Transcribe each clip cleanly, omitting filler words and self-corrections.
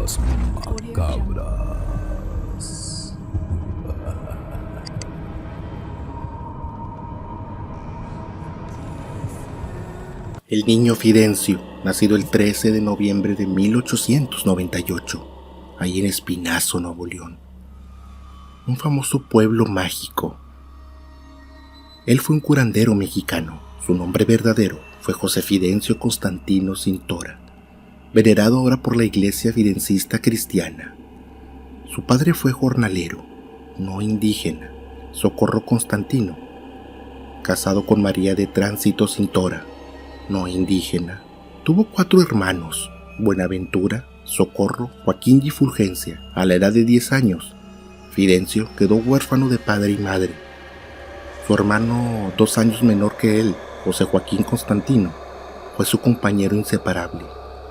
Historias macabras. El niño Fidencio, nacido el 13 de noviembre de 1898, ahí en Espinazo, Nuevo León. Un famoso pueblo mágico. Él fue un curandero mexicano. Su nombre verdadero fue José Fidencio Constantino Cintora, venerado ahora por la iglesia fidencista cristiana. Su padre fue jornalero, no indígena, Socorro Constantino, casado con María de Tránsito Cintora, no indígena. Tuvo 4 hermanos: Buenaventura, Socorro, Joaquín y Fulgencia. A la edad de 10 años, Fidencio quedó huérfano de padre y madre. Su hermano, 2 años menor que él, José Joaquín Constantino, fue su compañero inseparable.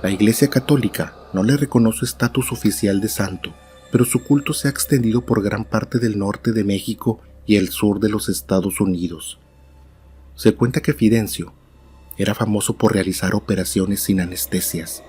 La Iglesia Católica no le reconoce estatus oficial de santo, pero su culto se ha extendido por gran parte del norte de México y el sur de los Estados Unidos. Se cuenta que Fidencio era famoso por realizar operaciones sin anestesias,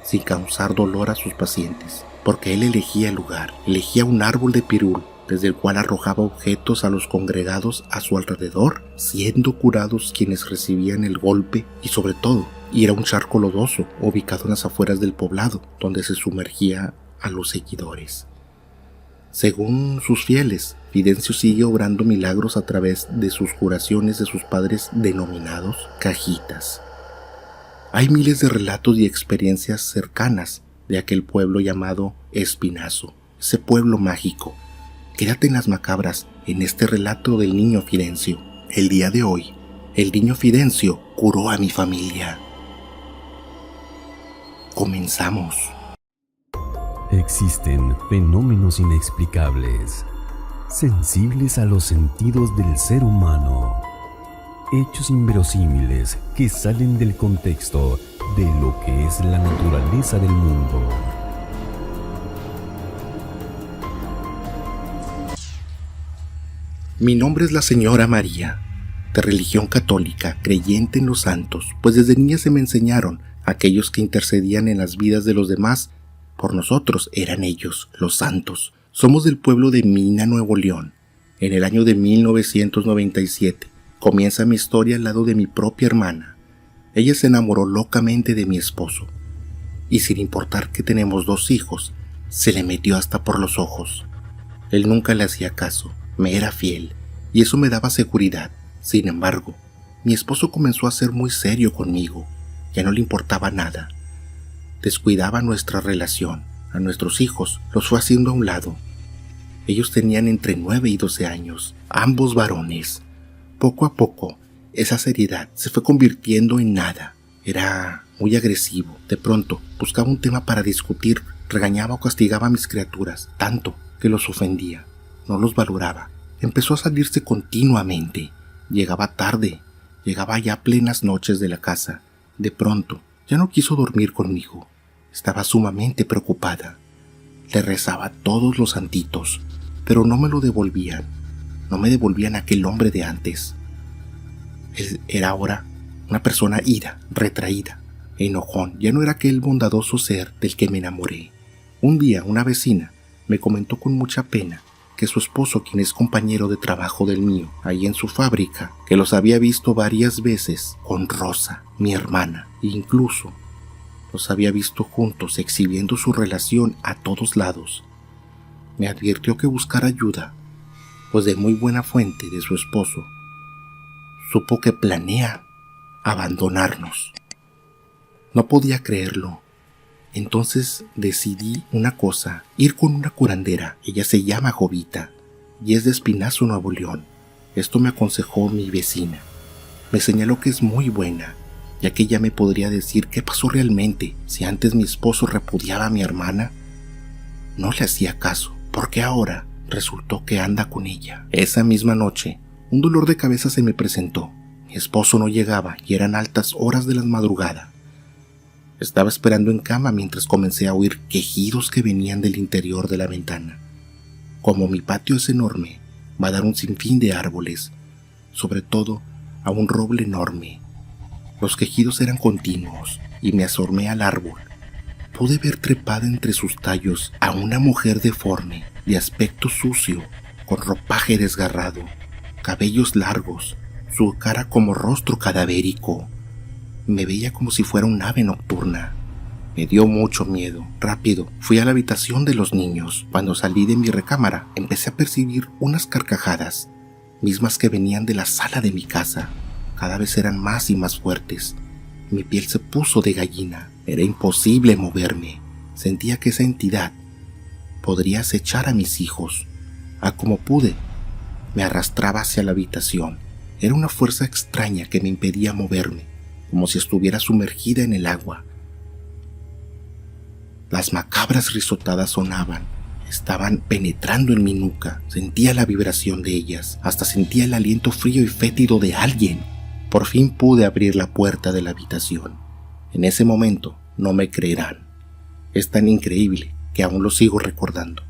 sin causar dolor a sus pacientes, porque él elegía el lugar, elegía un árbol de pirul, desde el cual arrojaba objetos a los congregados a su alrededor, siendo curados quienes recibían el golpe, y sobre todo, ir a un charco lodoso ubicado en las afueras del poblado, donde se sumergía a los seguidores. Según sus fieles, Fidencio sigue obrando milagros a través de sus curaciones de sus padres denominados cajitas. Hay miles de relatos y experiencias cercanas de aquel pueblo llamado Espinazo, ese pueblo mágico. Quédate en las macabras en este relato del niño Fidencio. El día de hoy, el niño Fidencio curó a mi familia. Comenzamos. Existen fenómenos inexplicables, sensibles a los sentidos del ser humano. Hechos inverosímiles que salen del contexto de lo que es la naturaleza del mundo. Mi nombre es la señora María, de religión católica, creyente en los santos, pues desde niña se me enseñaron aquellos que intercedían en las vidas de los demás. Por nosotros eran ellos, los santos. Somos del pueblo de Mina, Nuevo León. En el año de 1997 comienza mi historia al lado de mi propia hermana. Ella se enamoró locamente de mi esposo, y sin importar que tenemos 2 hijos, se le metió hasta por los ojos. Él nunca le hacía caso, me era fiel, y eso me daba seguridad. Sin embargo, mi esposo comenzó a ser muy serio conmigo. Ya no le importaba nada. Descuidaba nuestra relación. A nuestros hijos los fue haciendo a un lado. Ellos tenían entre 9 y 12 años, ambos varones. Poco a poco, esa seriedad se fue convirtiendo en nada. Era muy agresivo. De pronto, buscaba un tema para discutir, regañaba o castigaba a mis criaturas, tanto que los ofendía. No los valoraba. Empezó a salirse continuamente. Llegaba tarde, llegaba ya a plenas noches de la casa. De pronto, ya no quiso dormir conmigo. Estaba sumamente preocupada. Le rezaba todos los santitos, pero no me lo devolvían. No me devolvían a aquel hombre de antes. Él era ahora una persona ida, retraída, enojón. Ya no era aquel bondadoso ser del que me enamoré. Un día, una vecina me comentó con mucha pena que su esposo, quien es compañero de trabajo del mío, ahí en su fábrica, que los había visto varias veces con Rosa, mi hermana, e incluso los había visto juntos exhibiendo su relación a todos lados. Me advirtió que buscara ayuda, pues de muy buena fuente de su esposo, supo que planea abandonarnos. No podía creerlo. Entonces decidí una cosa, ir con una curandera. Ella se llama Jovita y es de Espinazo, Nuevo León. Esto me aconsejó mi vecina. Me señaló que es muy buena, ya que ella me podría decir qué pasó realmente. Si antes mi esposo repudiaba a mi hermana, no le hacía caso, porque ahora resultó que anda con ella. Esa misma noche, un dolor de cabeza se me presentó. Mi esposo no llegaba y eran altas horas de la madrugada. Estaba esperando en cama mientras comencé a oír quejidos que venían del interior de la ventana. Como mi patio es enorme, va a dar un sinfín de árboles, sobre todo a un roble enorme. Los quejidos eran continuos y me asomé al árbol. pude ver trepada entre sus tallos a una mujer deforme, de aspecto sucio, con ropaje desgarrado, cabellos largos, su cara como rostro cadavérico. Me veía como si fuera un ave nocturna. Me dio mucho miedo. Rápido, fui a la habitación de los niños. Cuando salí de mi recámara, empecé a percibir unas carcajadas, mismas que venían de la sala de mi casa. Cada vez eran más y más fuertes. Mi piel se puso de gallina. Era imposible moverme. Sentía que esa entidad podría acechar a mis hijos. A como pude, me arrastraba hacia la habitación. Era una fuerza extraña que me impedía moverme, como si estuviera sumergida en el agua. Las macabras risotadas sonaban, estaban penetrando en mi nuca. Sentía la vibración de ellas, hasta sentía el aliento frío y fétido de alguien. Por fin pude abrir la puerta de la habitación. En ese momento no me creerán. Es tan increíble que aún lo sigo recordando.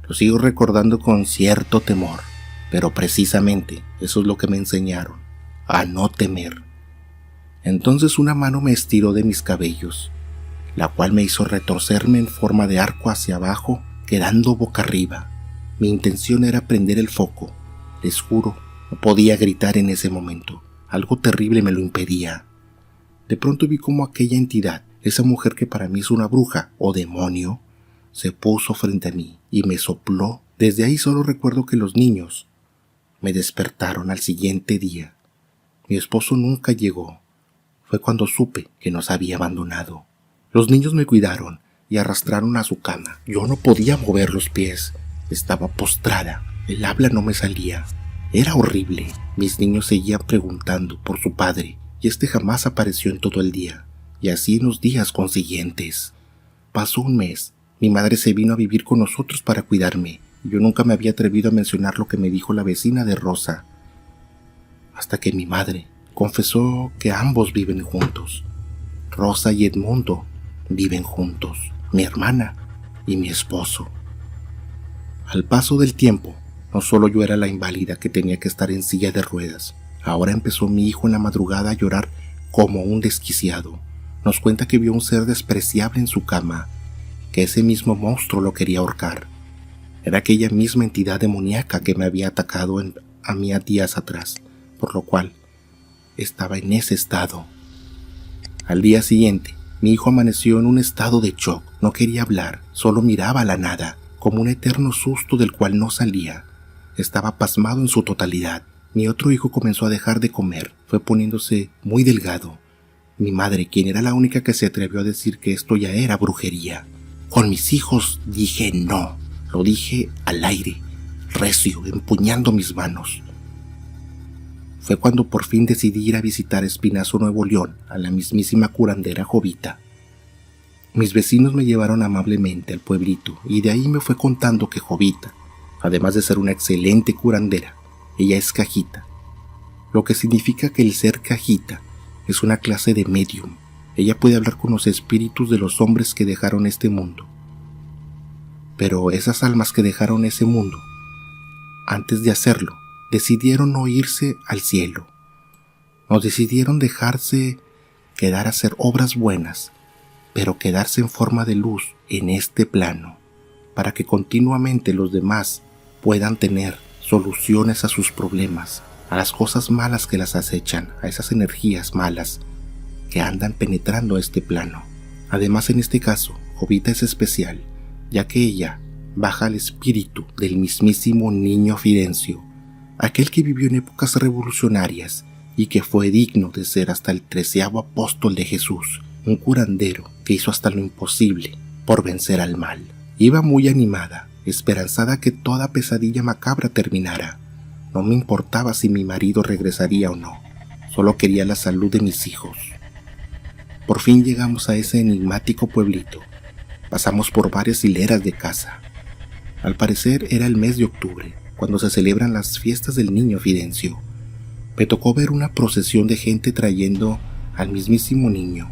Lo sigo recordando con cierto temor, pero precisamente eso es lo que me enseñaron, a no temer. Entonces una mano me estiró de mis cabellos, la cual me hizo retorcerme en forma de arco hacia abajo, quedando boca arriba. Mi intención era prender el foco. Les juro, no podía gritar en ese momento. Algo terrible me lo impedía. De pronto vi como aquella entidad, esa mujer que para mí es una bruja o demonio, se puso frente a mí y me sopló. Desde ahí solo recuerdo que los niños me despertaron al siguiente día. Mi esposo nunca llegó. Fue cuando supe que nos había abandonado. Los niños me cuidaron y arrastraron a su cama. Yo no podía mover los pies. Estaba postrada. El habla no me salía. Era horrible. Mis niños seguían preguntando por su padre y este jamás apareció en todo el día. Y así en los días consiguientes. Pasó un mes. Mi madre se vino a vivir con nosotros para cuidarme. Yo nunca me había atrevido a mencionar lo que me dijo la vecina de Rosa, hasta que mi madre confesó que ambos viven juntos. Rosa y Edmundo viven juntos, mi hermana y mi esposo. Al paso del tiempo, no solo yo era la inválida que tenía que estar en silla de ruedas. Ahora empezó mi hijo en la madrugada a llorar como un desquiciado. Nos cuenta que vio un ser despreciable en su cama, que ese mismo monstruo lo quería ahorcar. Era aquella misma entidad demoníaca que me había atacado a mí días atrás, por lo cual estaba en ese estado. Al día siguiente, mi hijo amaneció en un estado de shock. No quería hablar, solo miraba a la nada, como un eterno susto del cual no salía. Estaba pasmado en su totalidad. Mi otro hijo comenzó a dejar de comer, fue poniéndose muy delgado. Mi madre, quien era la única que se atrevió a decir que esto ya era brujería. Con mis hijos dije no, lo dije al aire, recio, empuñando mis manos. Fue cuando por fin decidí ir a visitar Espinazo, Nuevo León, a la mismísima curandera Jovita. Mis vecinos me llevaron amablemente al pueblito y de ahí me fue contando que Jovita, además de ser una excelente curandera, ella es cajita, lo que significa que el ser cajita es una clase de medium. Ella puede hablar con los espíritus de los hombres que dejaron este mundo. Pero esas almas que dejaron ese mundo, antes de hacerlo, decidieron no irse al cielo. No decidieron dejarse quedar a hacer obras buenas, pero quedarse en forma de luz en este plano, para que continuamente los demás puedan tener soluciones a sus problemas, a las cosas malas que las acechan, a esas energías malas que andan penetrando este plano. Además, en este caso, Jovita es especial, ya que ella baja el espíritu del mismísimo niño Fidencio, aquel que vivió en épocas revolucionarias y que fue digno de ser hasta el 13º apóstol de Jesús, un curandero que hizo hasta lo imposible por vencer al mal. Iba muy animada, esperanzada que toda pesadilla macabra terminara. No me importaba si mi marido regresaría o no, solo quería la salud de mis hijos. Por fin llegamos a ese enigmático pueblito. Pasamos por varias hileras de casa. Al parecer era el mes de octubre, cuando se celebran las fiestas del niño Fidencio. Me tocó ver una procesión de gente trayendo al mismísimo niño.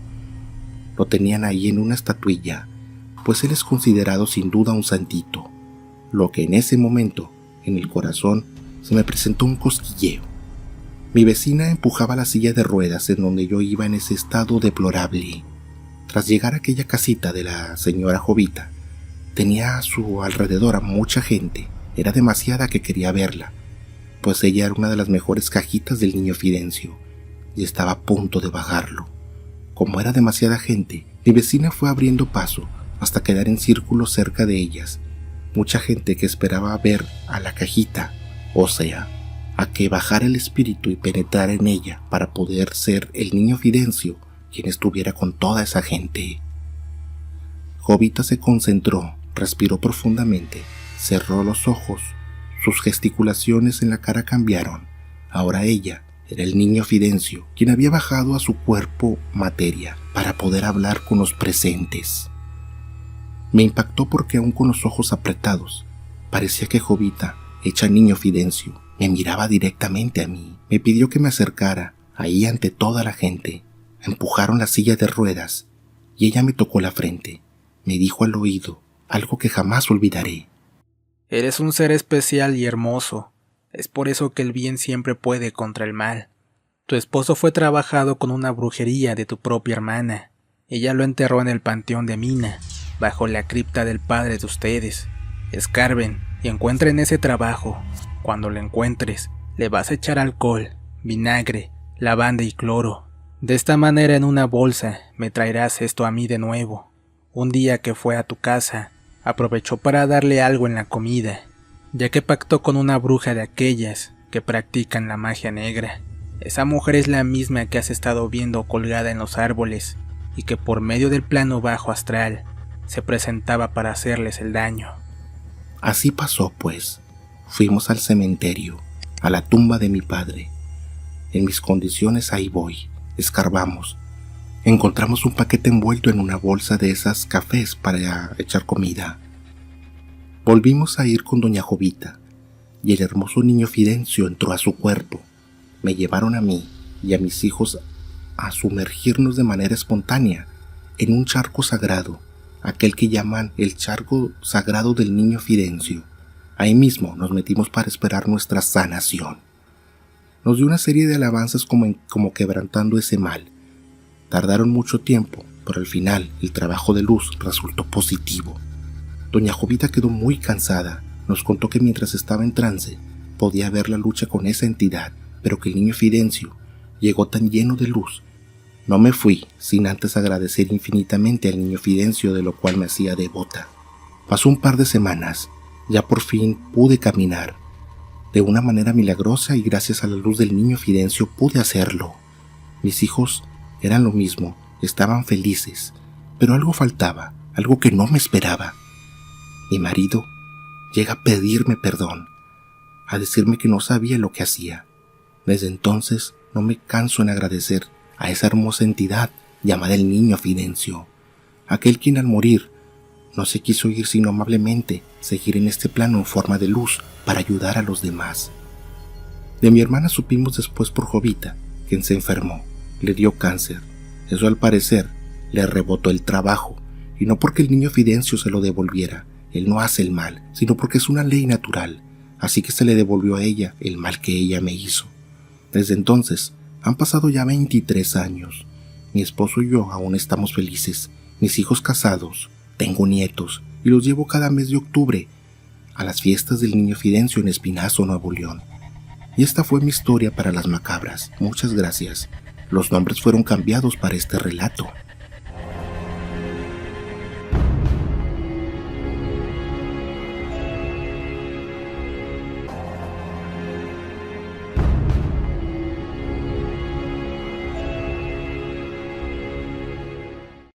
Lo tenían ahí en una estatuilla, pues él es considerado sin duda un santito, lo que en ese momento, en el corazón, se me presentó un cosquilleo. Mi vecina empujaba la silla de ruedas en donde yo iba en ese estado deplorable. Tras llegar a aquella casita de la señora Jovita, tenía a su alrededor a mucha gente. Era demasiada que quería verla, pues ella era una de las mejores cajitas del niño Fidencio y estaba a punto de bajarlo. Como era demasiada gente, mi vecina fue abriendo paso hasta quedar en círculo cerca de ellas. Mucha gente que esperaba ver a la cajita, o sea, a que bajara el espíritu y penetrara en ella para poder ser el niño Fidencio quien estuviera con toda esa gente. Jovita se concentró, respiró profundamente, cerró los ojos, sus gesticulaciones en la cara cambiaron. Ahora ella era el niño Fidencio, quien había bajado a su cuerpo materia para poder hablar con los presentes. Me impactó porque aún con los ojos apretados, parecía que Jovita, hecha niño Fidencio, me miraba directamente a mí. Me pidió que me acercara, ahí ante toda la gente. Empujaron la silla de ruedas y ella me tocó la frente. Me dijo al oído algo que jamás olvidaré. Eres un ser especial y hermoso. Es por eso que el bien siempre puede contra el mal. Tu esposo fue trabajado con una brujería de tu propia hermana. Ella lo enterró en el panteón de Mina, bajo la cripta del padre de ustedes. Escarben y encuentren ese trabajo. Cuando lo encuentres, le vas a echar alcohol, vinagre, lavanda y cloro. De esta manera en una bolsa me traerás esto a mí de nuevo. Un día que fue a tu casa, aprovechó para darle algo en la comida, ya que pactó con una bruja de aquellas que practican la magia negra. Esa mujer es la misma que has estado viendo colgada en los árboles y que por medio del plano bajo astral se presentaba para hacerles el daño. Así pasó, pues. Fuimos al cementerio, a la tumba de mi padre. En mis condiciones ahí voy. Escarbamos. Encontramos un paquete envuelto en una bolsa de esas cafés para echar comida. Volvimos a ir con doña Jovita, y el hermoso niño Fidencio entró a su cuerpo. Me llevaron a mí y a mis hijos a sumergirnos de manera espontánea en un charco sagrado, aquel que llaman el charco sagrado del niño Fidencio. Ahí mismo nos metimos para esperar nuestra sanación. Nos dio una serie de alabanzas como quebrantando ese mal. Tardaron mucho tiempo, pero al final el trabajo de luz resultó positivo. Doña Jovita quedó muy cansada. Nos contó que mientras estaba en trance podía ver la lucha con esa entidad, pero que el niño Fidencio llegó tan lleno de luz. No me fui sin antes agradecer infinitamente al niño Fidencio, de lo cual me hacía devota. Pasó un par de semanas. Ya por fin pude caminar. De una manera milagrosa y gracias a la luz del niño Fidencio pude hacerlo. Mis hijos eran lo mismo, estaban felices, pero algo faltaba, algo que no me esperaba. Mi marido llega a pedirme perdón, a decirme que no sabía lo que hacía. Desde entonces no me canso en agradecer a esa hermosa entidad llamada el niño Fidencio, aquel quien al morir no se quiso ir sino amablemente seguir en este plano en forma de luz para ayudar a los demás. De mi hermana supimos después por Jovita, quien se enfermó, le dio cáncer. Eso al parecer le rebotó el trabajo, y no porque el niño Fidencio se lo devolviera. Él no hace el mal, sino porque es una ley natural, así que se le devolvió a ella el mal que ella me hizo. Desde entonces han pasado ya 23 años. Mi esposo y yo aún estamos felices, mis hijos casados. Tengo nietos y los llevo cada mes de octubre a las fiestas del niño Fidencio en Espinazo, Nuevo León. Y esta fue mi historia para las macabras. Muchas gracias. Los nombres fueron cambiados para este relato.